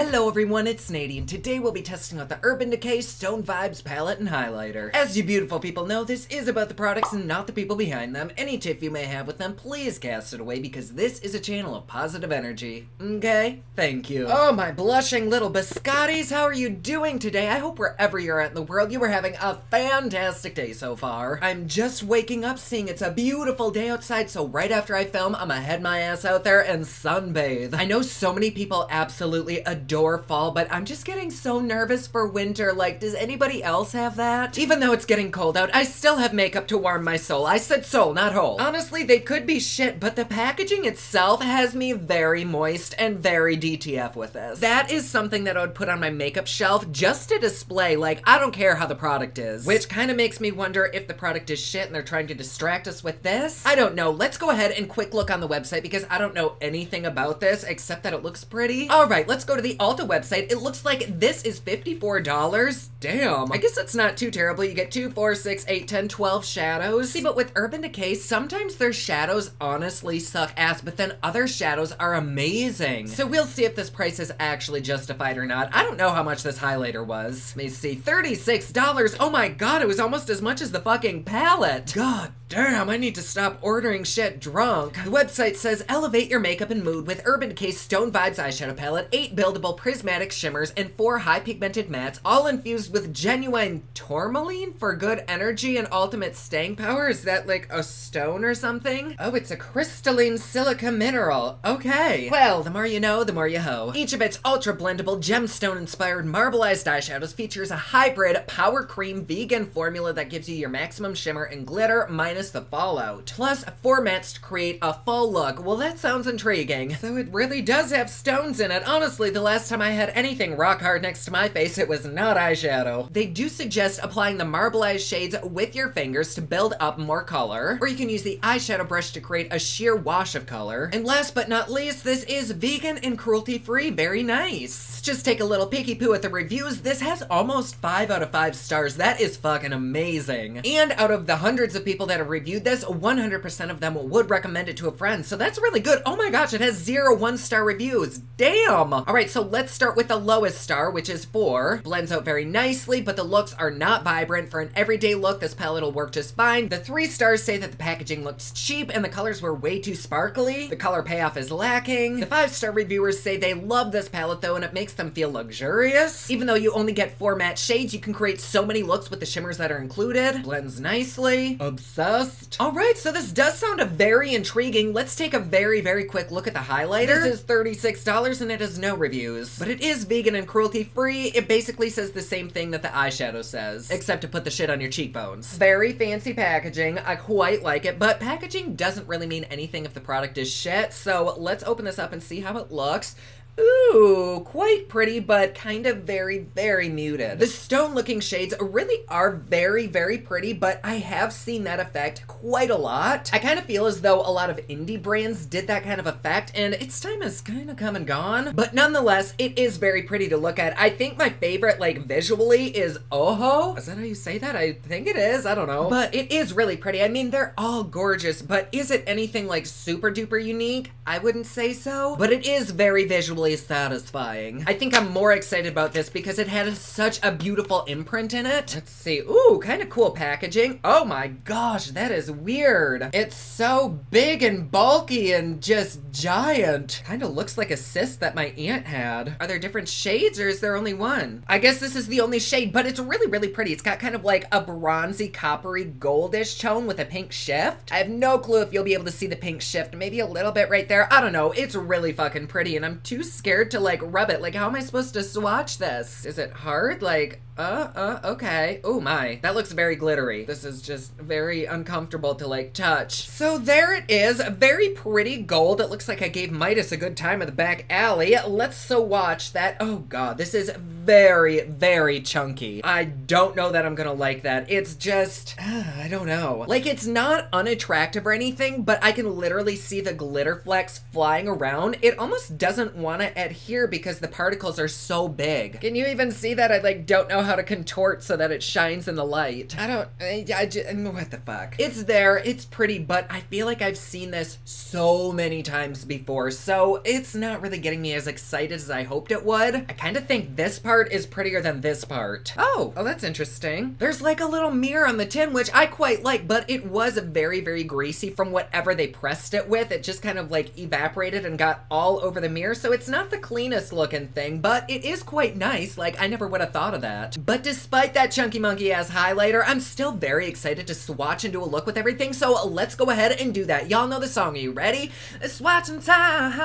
Hello everyone, it's Nady, and today we'll be testing out the Urban Decay Stone Vibes palette and highlighter. As you beautiful people know, this is about the products and not the people behind them. Any tiff you may have with them, please cast it away because this is a channel of positive energy. Okay? Thank you. Oh, my blushing little biscottis, how are you doing today? I hope wherever you're at in the world, you are having a fantastic day so far. I'm just waking up seeing it's a beautiful day outside, so right after I film, I'm gonna head my ass out there and sunbathe. I know so many people absolutely adore fall, but I'm just getting so nervous for winter. Like, does anybody else have that? Even though it's getting cold out, I still have makeup to warm my soul. I said soul, not whole. Honestly, they could be shit, but the packaging itself has me very moist and very DTF with this. That is something that I would put on my makeup shelf just to display. Like, I don't care how the product is. Which kind of makes me wonder if the product is shit and they're trying to distract us with this. I don't know. Let's go ahead and quick look on the website because I don't know anything about this except that it looks pretty. All right, let's go to the Ulta website. It looks like this is $54. Damn. I guess that's not too terrible. You get 2, 4, 6, 8, 10, 12 shadows. See, but with Urban Decay, sometimes their shadows honestly suck ass, but then other shadows are amazing. So we'll see if this price is actually justified or not. I don't know how much this highlighter was. Let me see, $36. Oh my god, it was almost as much as the fucking palette. God damn, I need to stop ordering shit drunk. The website says, elevate your makeup and mood with Urban Decay's Stone Vibes eyeshadow palette, 8 buildable prismatic shimmers, and 4 high pigmented mattes, all infused with genuine tourmaline for good energy and ultimate staying power. Is that like a stone or something? Oh, it's a crystalline silica mineral. Okay. Well, the more you know, the more you hoe. Each of its ultra blendable gemstone inspired marbleized eyeshadows features a hybrid power cream vegan formula that gives you your maximum shimmer and glitter minus the fallout. Plus 4 mattes to create a full look. Well, that sounds intriguing. So it really does have stones in it. Honestly, the last time I had anything rock hard next to my face, it was not eyeshadow. They do suggest applying the marbleized shades with your fingers to build up more color, or you can use the eyeshadow brush to create a sheer wash of color. And last but not least, this is vegan and cruelty-free. Very nice. Let's just take a little peeky poo at the reviews. This has almost 5 out of 5 stars. That is fucking amazing. And out of the hundreds of people that have reviewed this, 100% of them would recommend it to a friend. So that's really good. Oh my gosh, it has 0 1-star reviews. Damn. All right, so let's start with the lowest star, which is 4. Blends out very nicely, but the looks are not vibrant. For an everyday look, this palette will work just fine. The 3 stars say that the packaging looks cheap and the colors were way too sparkly. The color payoff is lacking. The 5-star reviewers say they love this palette though, and it makes them feel luxurious. Even though you only get 4 matte shades, you can create so many looks with the shimmers that are included. Blends nicely. Obsessed. All right, so this does sound very intriguing. Let's take a very, very quick look at the highlighter. This is $36 and it has no reviews, but it is vegan and cruelty free. It basically says the same thing that the eyeshadow says, except to put the shit on your cheekbones. Very fancy packaging. I quite like it, but packaging doesn't really mean anything if the product is shit. So let's open this up and see how it looks. Ooh, quite pretty, but kind of very, very muted. The stone-looking shades really are very, very pretty, but I have seen that effect quite a lot. I kind of feel as though a lot of indie brands did that kind of effect, and its time has kind of come and gone. But nonetheless, it is very pretty to look at. I think my favorite, like, visually is Oho. Is that how you say that? I think it is. I don't know. But it is really pretty. I mean, they're all gorgeous, but is it anything, like, super-duper unique? I wouldn't say so. But it is very visually satisfying. I think I'm more excited about this because it had such a beautiful imprint in it. Let's see. Ooh, kind of cool packaging. Oh my gosh, that is weird. It's so big and bulky and just giant. Kind of looks like a cyst that my aunt had. Are there different shades or is there only one? I guess this is the only shade, but it's really, really pretty. It's got kind of like a bronzy, coppery, goldish tone with a pink shift. I have no clue if you'll be able to see the pink shift. Maybe a little bit right there. I don't know. It's really fucking pretty and I'm too scared to like rub it. Like, how am I supposed to swatch this? Is it hard? Like, okay. Oh my, that looks very glittery. This is just very uncomfortable to like touch. So there it is, very pretty gold. It looks like I gave Midas a good time at the back alley. Let's swatch that. Oh god, this is very, very chunky. I don't know that I'm gonna like that. It's just, I don't know. Like, it's not unattractive or anything, but I can literally see the glitter flecks flying around. It almost doesn't want to adhere because the particles are so big. Can you even see that? I like don't know how to contort so that it shines in the light. What the fuck? It's there, it's pretty, but I feel like I've seen this so many times before, so it's not really getting me as excited as I hoped it would. I kind of think this part is prettier than this part. Oh, that's interesting. There's like a little mirror on the tin, which I quite like, but it was very, very greasy from whatever they pressed it with. It just kind of like evaporated and got all over the mirror, so it's not the cleanest looking thing, but it is quite nice. Like, I never would have thought of that. But despite that chunky monkey ass highlighter, I'm still very excited to swatch and do a look with everything, so let's go ahead and do that. Y'all know the song. Are you ready? Swatching time.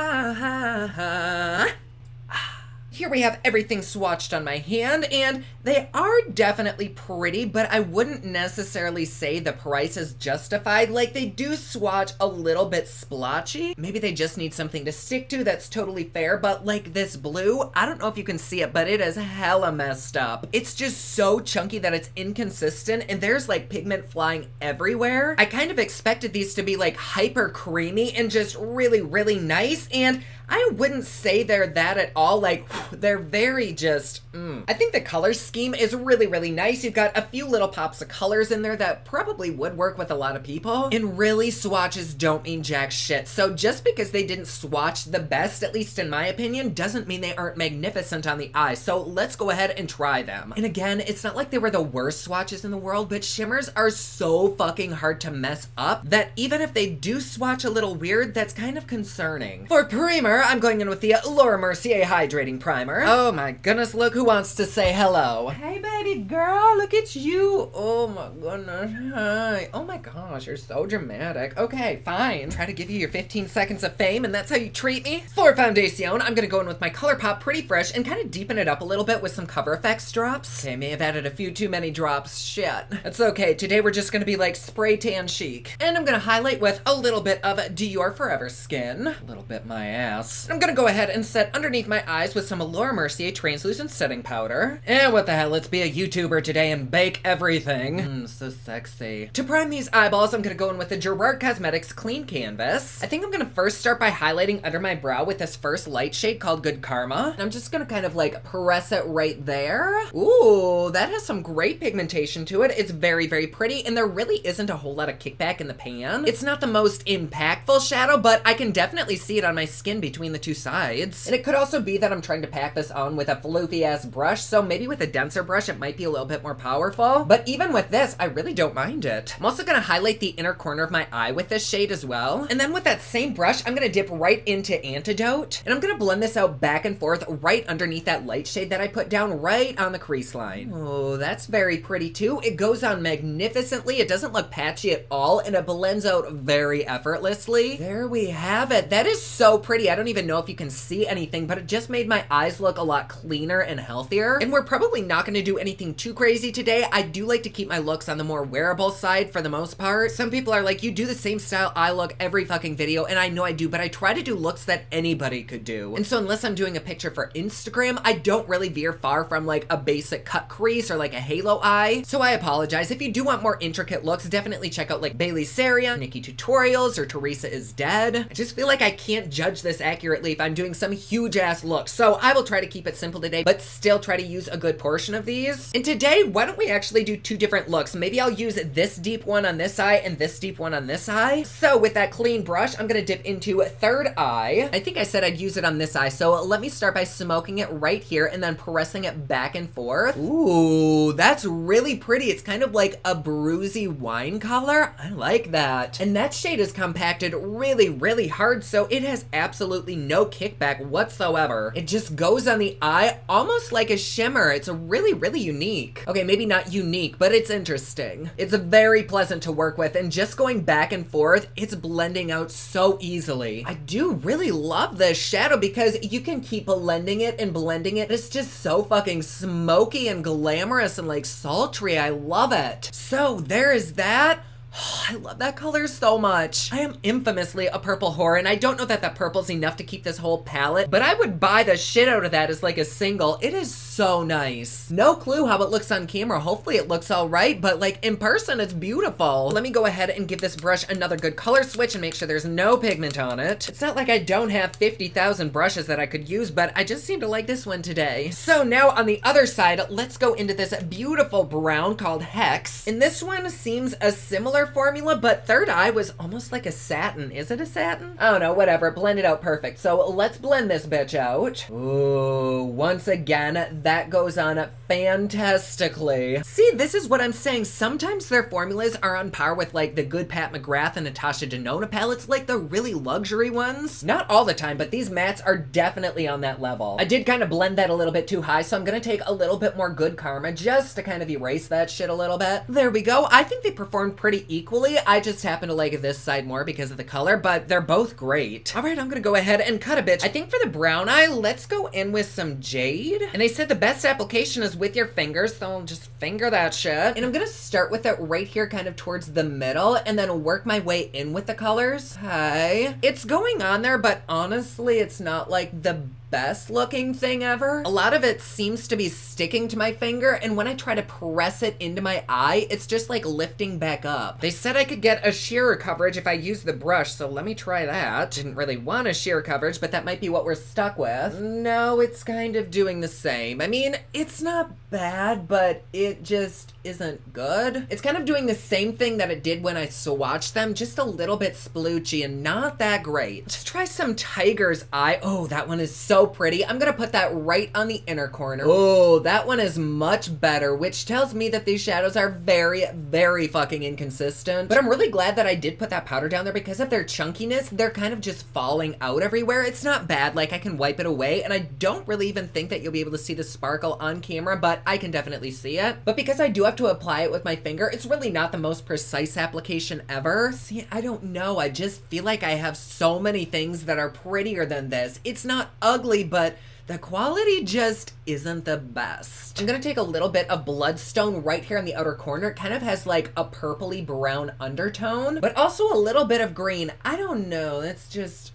Here we have everything swatched on my hand, and they are definitely pretty, but I wouldn't necessarily say the price is justified. Like, they do swatch a little bit splotchy. Maybe they just need something to stick to. That's totally fair, but like this blue, I don't know if you can see it, but it is hella messed up. It's just so chunky that it's inconsistent, and there's like pigment flying everywhere. I kind of expected these to be like hyper creamy and just really, really nice, and I wouldn't say they're that at all. Like, they're very just, I think the color scheme is really, really nice. You've got a few little pops of colors in there that probably would work with a lot of people. And really, swatches don't mean jack shit. So just because they didn't swatch the best, at least in my opinion, doesn't mean they aren't magnificent on the eye. So let's go ahead and try them. And again, it's not like they were the worst swatches in the world, but shimmers are so fucking hard to mess up that even if they do swatch a little weird, that's kind of concerning. For primer, I'm going in with the Laura Mercier Hydrating Primer. Oh my goodness, look who wants to say hello. Hey baby girl, look at you. Oh my goodness, hi. Oh my gosh, you're so dramatic. Okay, fine. Try to give you your 15 seconds of fame and that's how you treat me? For foundation, I'm gonna go in with my ColourPop Pretty Fresh and kind of deepen it up a little bit with some Cover FX drops. Okay, may have added a few too many drops. Shit. It's okay, today we're just gonna be like spray tan chic. And I'm gonna highlight with a little bit of Dior Forever Skin. A little bit my ass. I'm gonna go ahead and set underneath my eyes with some Laura Mercier translucent setting powder. And what the hell, let's be a YouTuber today and bake everything. So sexy. To prime these eyeballs, I'm gonna go in with the Gerard Cosmetics Clean Canvas. I think I'm gonna first start by highlighting under my brow with this first light shade called Good Karma. And I'm just gonna kind of like press it right there. Ooh, that has some great pigmentation to it. It's very, very pretty, and there really isn't a whole lot of kickback in the pan. It's not the most impactful shadow, but I can definitely see it on my skin between the two sides. And it could also be that I'm trying to pack this on with a floofy ass brush, so maybe with a denser brush it might be a little bit more powerful. But even with this, I really don't mind it. I'm also gonna highlight the inner corner of my eye with this shade as well. And then with that same brush, I'm gonna dip right into Antidote, and I'm gonna blend this out back and forth right underneath that light shade that I put down right on the crease line. Oh, that's very pretty too. It goes on magnificently. It doesn't look patchy at all, and it blends out very effortlessly. There we have it. That is so pretty. I don't even know if you can see anything, but it just made my eyes look a lot cleaner and healthier. And we're probably not going to do anything too crazy today. I do like to keep my looks on the more wearable side for the most part. Some people are like, you do the same style eye look every fucking video, and I know I do, but I try to do looks that anybody could do. And so unless I'm doing a picture for Instagram, I don't really veer far from like a basic cut crease or like a halo eye. So I apologize. If you do want more intricate looks, definitely check out like Bailey Saria, Nikki Tutorials, or Teresa is Dead. I just feel like I can't judge this accurately if I'm doing some huge ass look. So I will try to keep it simple today, but still try to use a good portion of these. And today, why don't we actually do two different looks? Maybe I'll use this deep one on this eye and this deep one on this eye. So with that clean brush, I'm gonna dip into third eye. I think I said I'd use it on this eye. So let me start by smoking it right here and then pressing it back and forth. Ooh, that's really pretty. It's kind of like a bruisey wine color. I like that. And that shade is compacted really, really hard, so it has absolutely no kickback whatsoever. It just goes on the eye almost like a shimmer. It's really, really unique. Okay, maybe not unique, but it's interesting. It's very pleasant to work with, and just going back and forth, it's blending out so easily. I do really love this shadow because you can keep blending it and blending it. It's just so fucking smoky and glamorous and like sultry. I love it. So there is that. I love that color so much. I am infamously a purple whore, and I don't know that purple's enough to keep this whole palette, but I would buy the shit out of that as like a single. It is so nice. No clue how it looks on camera. Hopefully it looks all right, but like in person, it's beautiful. Let me go ahead and give this brush another good color switch and make sure there's no pigment on it. It's not like I don't have 50,000 brushes that I could use, but I just seem to like this one today. So now on the other side, let's go into this beautiful brown called Hex. And this one seems a similar formula, but Third Eye was almost like a satin. Is it a satin? I don't know, whatever. Blend it out perfect. So let's blend this bitch out. Ooh, once again, that goes on fantastically. See, this is what I'm saying. Sometimes their formulas are on par with like the good Pat McGrath and Natasha Denona palettes, like the really luxury ones. Not all the time, but these mattes are definitely on that level. I did kind of blend that a little bit too high, so I'm gonna take a little bit more Good Karma just to kind of erase that shit a little bit. There we go. I think they performed pretty equally. I just happen to like this side more because of the color, but they're both great. All right, I'm gonna go ahead and cut a bitch. I think for the brown eye, let's go in with some Jade. And they said the best application is with your fingers, so I'll just finger that shit. And I'm gonna start with it right here kind of towards the middle and then work my way in with the colors. Okay. It's going on there, but honestly, it's not like the best looking thing ever. A lot of it seems to be sticking to my finger, and when I try to press it into my eye, it's just like lifting back up. They said I could get a shearer coverage if I use the brush, so let me try that. Didn't really want a sheer coverage, but that might be what we're stuck with. No, it's kind of doing the same. I mean, it's not bad, but it just isn't good. It's kind of doing the same thing that it did when I swatched them, just a little bit sploochy and not that great. Let's try some Tiger's Eye. Oh, that one is so pretty. I'm gonna put that right on the inner corner. Oh, that one is much better, which tells me that these shadows are very, very fucking inconsistent. But I'm really glad that I did put that powder down there because of their chunkiness. They're kind of just falling out everywhere. It's not bad, like I can wipe it away, and I don't really even think that you'll be able to see the sparkle on camera, but I can definitely see it. But because I do have to apply it with my finger, it's really not the most precise application ever. See, I don't know. I just feel like I have so many things that are prettier than this. It's not ugly, but the quality just isn't the best. I'm gonna take a little bit of Bloodstone right here in the outer corner. It kind of has like a purpley brown undertone, but also a little bit of green. I don't know, it's just...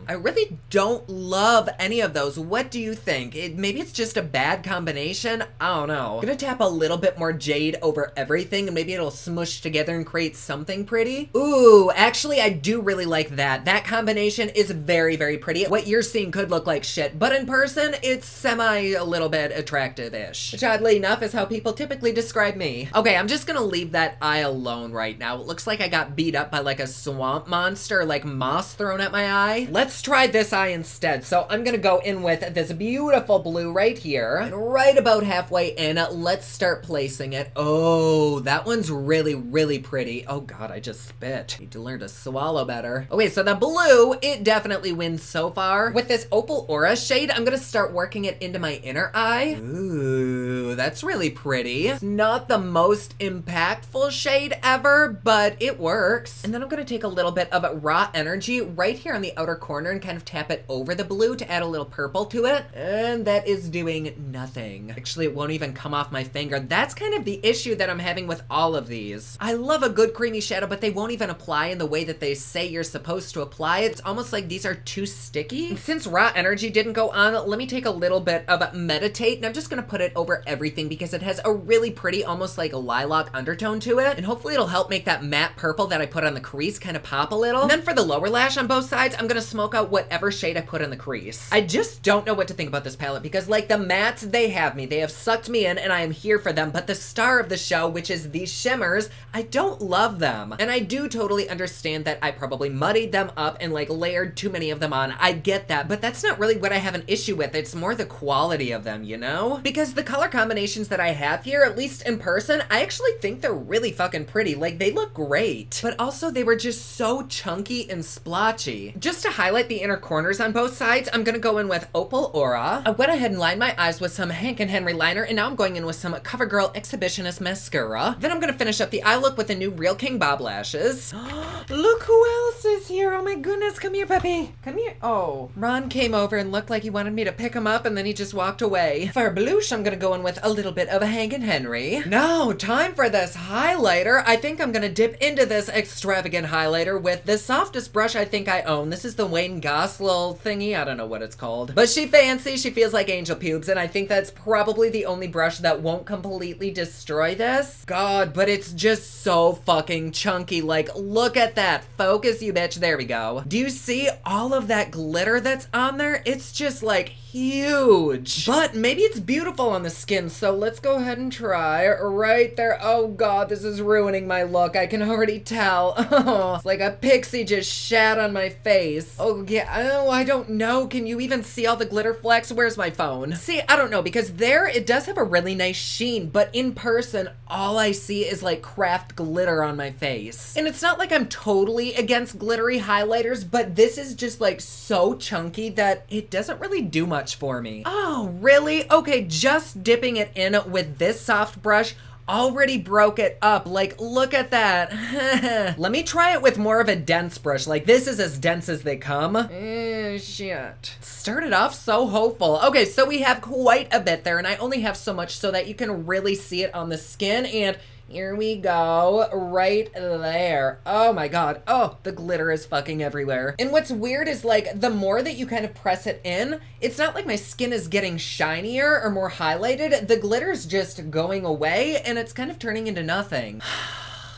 I really don't love any of those. What do you think? Maybe it's just a bad combination? I don't know. I'm gonna tap a little bit more Jade over everything and maybe it'll smush together and create something pretty. Ooh, actually I do really like that. That combination is very, very pretty. What you're seeing could look like shit, but in person, it's a little bit attractive-ish. Which oddly enough is how people typically describe me. Okay, I'm just gonna leave that eye alone right now. It looks like I got beat up by like a swamp monster, like moss thrown at my eye. Let's try this eye instead. So I'm gonna go in with this beautiful blue right here. And right about halfway in, let's start placing it. Oh, that one's really, really pretty. Oh God, I just spit. Need to learn to swallow better. Okay, so the blue, it definitely wins so far. With this Opal Aura shade, I'm gonna start working it into my inner eye. Ooh, that's really pretty. It's not the most impactful shade ever, but it works. And then I'm gonna take a little bit of Raw Energy right here on the outer corner and kind of tap it over the blue to add a little purple to it. And that is doing nothing. Actually, it won't even come off my finger. That's kind of the issue that I'm having with all of these. I love a good creamy shadow, but they won't even apply in the way that they say you're supposed to apply it. It's almost like these are too sticky. And since Raw Energy didn't go on, let me take a little bit of Meditate, and I'm just gonna put it over everything because it has a really pretty, almost like a lilac undertone to it. And hopefully it'll help make that matte purple that I put on the crease kind of pop a little. And then for the lower lash on both sides, I'm gonna smoke out whatever shade I put in the crease. I just don't know what to think about this palette because like the mattes, they have me. They have sucked me in and I am here for them. But the star of the show, which is these shimmers, I don't love them. And I do totally understand that I probably muddied them up and like layered too many of them on. I get that, but that's not really what I have an issue with. It's more the quality of them, you know? Because the color combinations that I have here, at least in person, I actually think they're really fucking pretty. Like they look great. But also they were just so chunky and splotchy. Just to highlight the inner corners on both sides, I'm gonna go in with Opal Aura. I went ahead and lined my eyes with some Hank & Henry liner, and now I'm going in with some CoverGirl Exhibitionist mascara. Then I'm gonna finish up the eye look with the new Real King Bob lashes. Look who else is here. Oh my goodness, come here, puppy. Come here. Oh. Ron came over and looked like he wanted me to pick him up, and then he just walked away. For blush, I'm gonna go in with a little bit of a Hank & Henry. Now, time for this highlighter. I think I'm gonna dip into this extravagant highlighter with the softest brush I think I own. This is the Wayne Goss little thingy. I don't know what it's called. But she fancy. She feels like angel pubes, and I think that's probably the only brush that won't completely destroy this. God, but it's just so fucking chunky. Like, look at that. Focus, you bitch. There we go. Do you see all of that glitter that's on there? It's just like huge. But maybe it's beautiful on the skin, so let's go ahead and try right there. Oh god, this is ruining my look. I can already tell. Oh, it's like a pixie just shat on my face. Oh yeah, oh, I don't know. Can you even see all the glitter flecks? Where's my phone? See, I don't know, because there it does have a really nice sheen, but in person, all I see is like craft glitter on my face. And it's not like I'm totally against glittery highlighters, but this is just like so chunky that it doesn't really do much for me. Oh, really? Okay, just dipping it in with this soft brush already broke it up. Like, look at that. Let me try it with more of a dense brush. Like, this is as dense as they come. Shit. Started off so hopeful. Okay, so we have quite a bit there, and I only have so much so that you can really see it on the skin, and here we go, right there. Oh my god. Oh, the glitter is fucking everywhere. And what's weird is like, the more that you kind of press it in, it's not like my skin is getting shinier or more highlighted. The glitter's just going away, and it's kind of turning into nothing.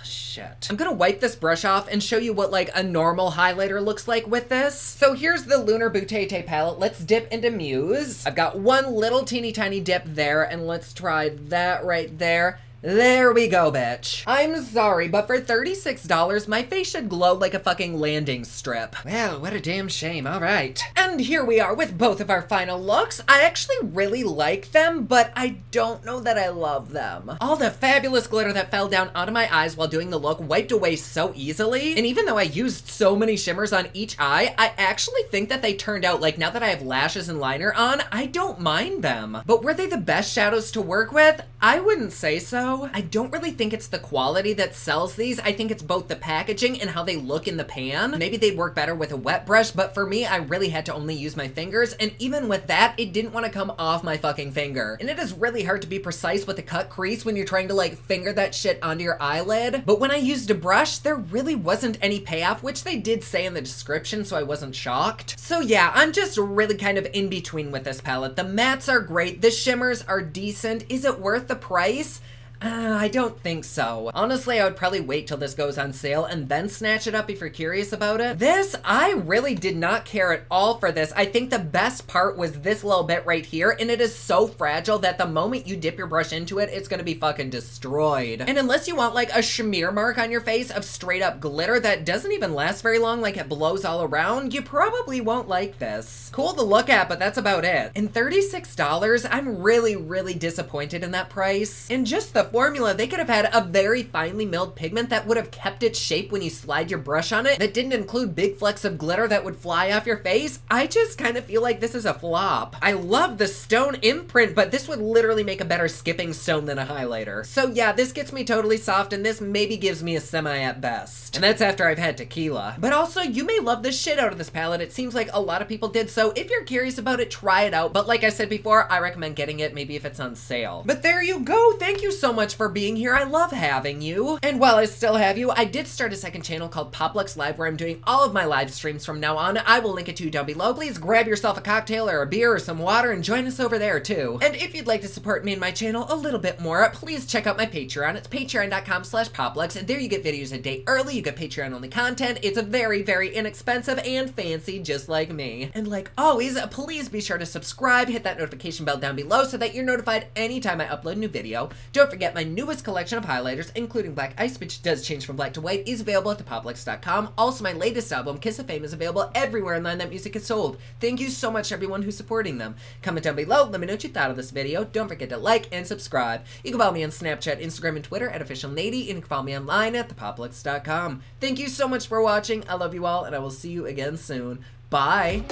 Shit. I'm gonna wipe this brush off and show you what like a normal highlighter looks like with this. So here's the Lunar Boutete palette. Let's dip into Muse. I've got one little teeny tiny dip there, and let's try that right there. There we go, bitch. I'm sorry, but for $36, my face should glow like a fucking landing strip. Well, what a damn shame. All right. And here we are with both of our final looks. I actually really like them, but I don't know that I love them. All the fabulous glitter that fell down onto my eyes while doing the look wiped away so easily. And even though I used so many shimmers on each eye, I actually think that they turned out, like, now that I have lashes and liner on, I don't mind them. But were they the best shadows to work with? I wouldn't say so. I don't really think it's the quality that sells these. I think it's both the packaging and how they look in the pan. Maybe they'd work better with a wet brush, but for me, I really had to only use my fingers, and even with that, it didn't want to come off my fucking finger. And it is really hard to be precise with a cut crease when you're trying to like finger that shit onto your eyelid. But when I used a brush, there really wasn't any payoff, which they did say in the description, so I wasn't shocked. So yeah, I'm just really kind of in between with this palette. The mattes are great, the shimmers are decent. Is it worth the price? I don't think so. Honestly, I would probably wait till this goes on sale and then snatch it up if you're curious about it. This, I really did not care at all for this. I think the best part was this little bit right here, and it is so fragile that the moment you dip your brush into it, it's gonna be fucking destroyed. And unless you want like a smear mark on your face of straight up glitter that doesn't even last very long, like it blows all around, you probably won't like this. Cool to look at, but that's about it. And $36, I'm really disappointed in that price. And just the formula, they could have had a very finely milled pigment that would have kept its shape when you slide your brush on it, that didn't include big flecks of glitter that would fly off your face. I just kind of feel like this is a flop. I love the stone imprint, but this would literally make a better skipping stone than a highlighter. So yeah, this gets me totally soft, and this maybe gives me a semi at best. And that's after I've had tequila. But also, you may love the shit out of this palette. It seems like a lot of people did, so if you're curious about it, try it out. But like I said before, I recommend getting it maybe if it's on sale. But there you go. Thank you so much for being here. I love having you. And while I still have you, I did start a second channel called Poplux Live where I'm doing all of my live streams from now on. I will link it to you down below. Please grab yourself a cocktail or a beer or some water and join us over there too. And if you'd like to support me and my channel a little bit more, please check out my Patreon. It's patreon.com/poplux, and there you get videos a day early. You get Patreon only content. It's very inexpensive and fancy, just like me. And like always, please be sure to subscribe, hit that notification bell down below so that you're notified anytime I upload a new video. Don't forget my newest collection of highlighters, including Black Ice, which does change from black to white, is available at thepoplux.com. Also, my latest album, Kiss of Fame, is available everywhere online that music is sold. Thank you so much to everyone who's supporting them. Comment down below, let me know what you thought of this video. Don't forget to like and subscribe. You can follow me on Snapchat, Instagram, and Twitter at officialnady, and you can follow me online at thepoplux.com. Thank you so much for watching. I love you all, and I will see you again soon. Bye!